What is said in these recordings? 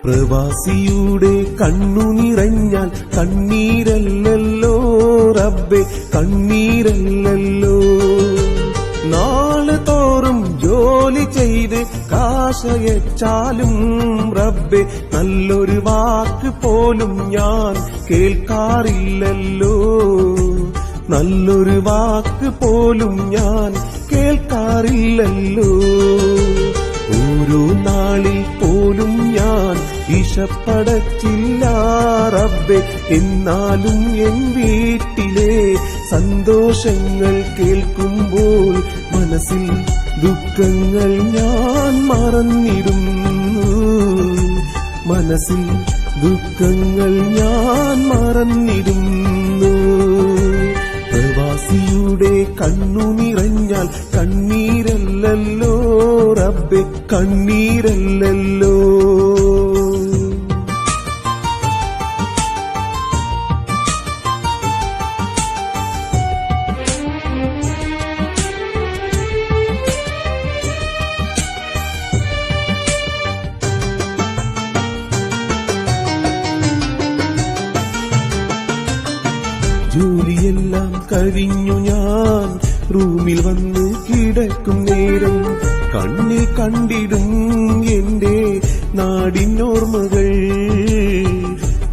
പ്രവാസിയുടെ കണ്ണു നിറഞ്ഞാൽ കണ്ണീരല്ലല്ലോ റബ്ബേ, കണ്ണീരല്ലല്ലോ. നാളെ തോറും ജോലി ചെയ്ത് കാശയച്ചാലും റബ്ബേ, നല്ലൊരു വാക്ക് പോലും ഞാൻ കേൾക്കാറില്ലല്ലോ, നല്ലൊരു വാക്ക് പോലും ഞാൻ കേൾക്കാറില്ലല്ലോ. ഓരോ നാളിൽ പോലും ഞാൻ വിശപ്പടച്ചില്ല റബ്ബേ, എന്നാലും എൻ വീട്ടിലെ സന്തോഷങ്ങൾ കേൾക്കുമ്പോൾ മനസ്സിൽ ദുഃഖങ്ങൾ ഞാൻ മറന്നിടുന്നു, മനസ്സിൽ ദുഃഖങ്ങൾ ഞാൻ മറന്നിടുന്നു. പ്രവാസിയുടെ കണ്ണു നിറഞ്ഞാൽ കണ്ണീരല്ലല്ലോ റബ്ബേ, കണ്ണീരല്ലല്ലോ. ജോലിയെല്ലാം കഴിഞ്ഞു ഞാൻ റൂമിൽ വന്ന് കിടക്കും നേരം കണ്ണിൽ കണ്ടിടും എന്റെ നാടിനോർമ്മകൾ,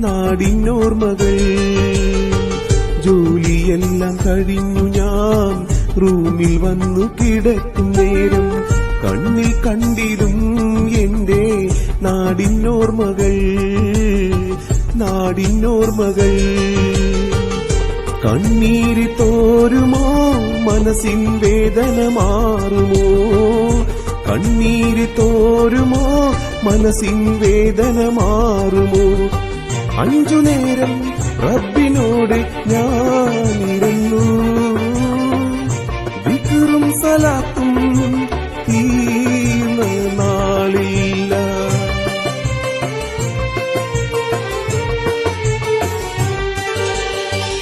നാടിനോർമ്മകൾ. ജോലിയെല്ലാം കഴിഞ്ഞു ഞാൻ റൂമിൽ വന്നു കിടക്കും നേരം കണ്ണിൽ കണ്ടിടും എന്റെ നാടിനോർമ്മകൾ, നാടിനോർമ്മകൾ. കണ്ണീര് തോരുമോ മനസ്സിൻ വേദന മാറുമോ, കണ്ണീര് തോരുമോ മനസ്സിൻ വേദന മാറുമോ. 5 നേരം റബ്ബിനോട് ഞാനിരുന്നു, ദിക്റും സലാത്തും തീർന്ന നാളില്ല.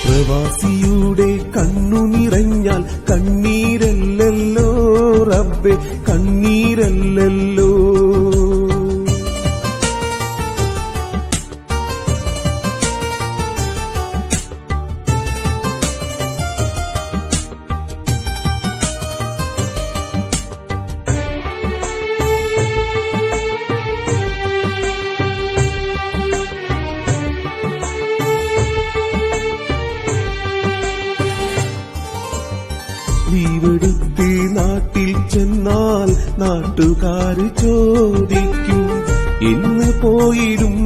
പ്രവാസിയുടെ കണ്ണു നിറഞ്ഞാൽ കണ്ണീരല്ലല്ലോ റബ്ബേ, കണ്ണീരല്ലല്ലോ. ലീവെടുത്ത് നാട്ടിൽ ചെന്നാൽ നാട്ടുകാര് ചോദിക്കും എന്ന് പോയിടും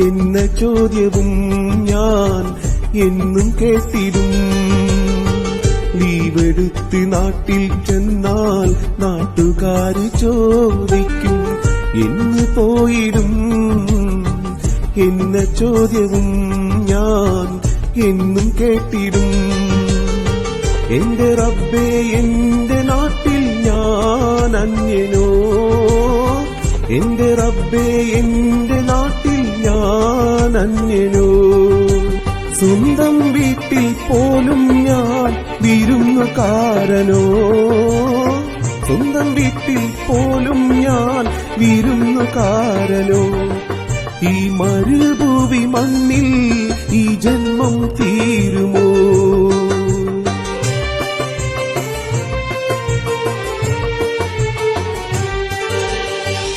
എന്ന ചോദ്യവും ഞാൻ എന്നും കേട്ടിടും. ലീവെടുത്ത് നാട്ടിൽ ചെന്നാൽ നാട്ടുകാര് ചോദിക്കും എന്ന് പോയിടും എന്ന ചോദ്യവും ഞാൻ എന്നും കേട്ടിടും. എന്റെ റബ്ബേ, എന്റെ നാട്ടിൽ ഞാൻ അന്യനോ, എന്റെ റബ്ബേ, എന്റെ നാട്ടിൽ ഞാൻ അന്യനോ. സ്വന്തം വീട്ടിൽ പോലും ഞാൻ വിരുന്നുകാരനോ, സ്വന്തം വീട്ടിൽ പോലും ഞാൻ വിരുന്നുകാരനോ. ഈ മരുഭൂമി മണ്ണിൽ ഈ ജന്മം തീരുമോ.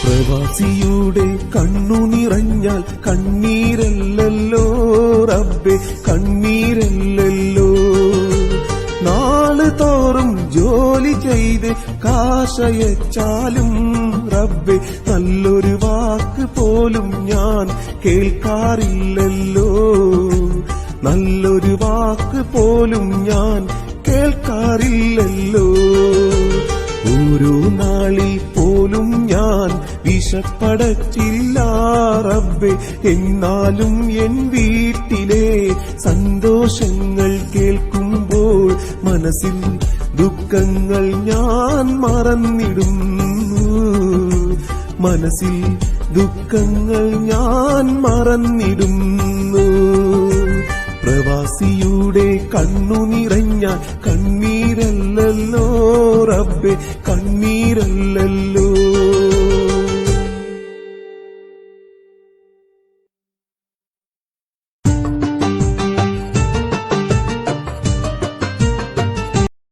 പ്രവാസിയുടെ കണ്ണു നിറഞ്ഞാൽ കണ്ണീരല്ലല്ലോ റബ്ബേ, കണ്ണീരല്ലല്ലോ. നാള് തോറും ജോലി ചെയ്ത് കാശയച്ചാലും റബ്ബേ, നല്ലൊരു വാക്ക് പോലും ഞാൻ കേൾക്കാറില്ലല്ലോ, നല്ലൊരു വാക്ക് പോലും ഞാൻ കേൾക്കാറില്ലല്ലോ. ഓരോ നാളിൽ പോലും ഞാൻ വിശപ്പടച്ചില്ല റബ്ബേ, എന്നാലും എൻ വീട്ടിലെ സന്തോഷങ്ങൾ കേൾക്കുമ്പോൾ മനസ്സിൽ ദുഃഖങ്ങൾ ഞാൻ മറന്നിടുന്നു, മനസ്സിൽ ദുഃഖങ്ങൾ ഞാൻ മറന്നിടുന്നു. പ്രവാസിയുടെ കണ്ണു നിറഞ്ഞാൽ കണ്ണീരല്ലല്ലോ റബ്ബേ, കണ്ണീരല്ലല്ലോ.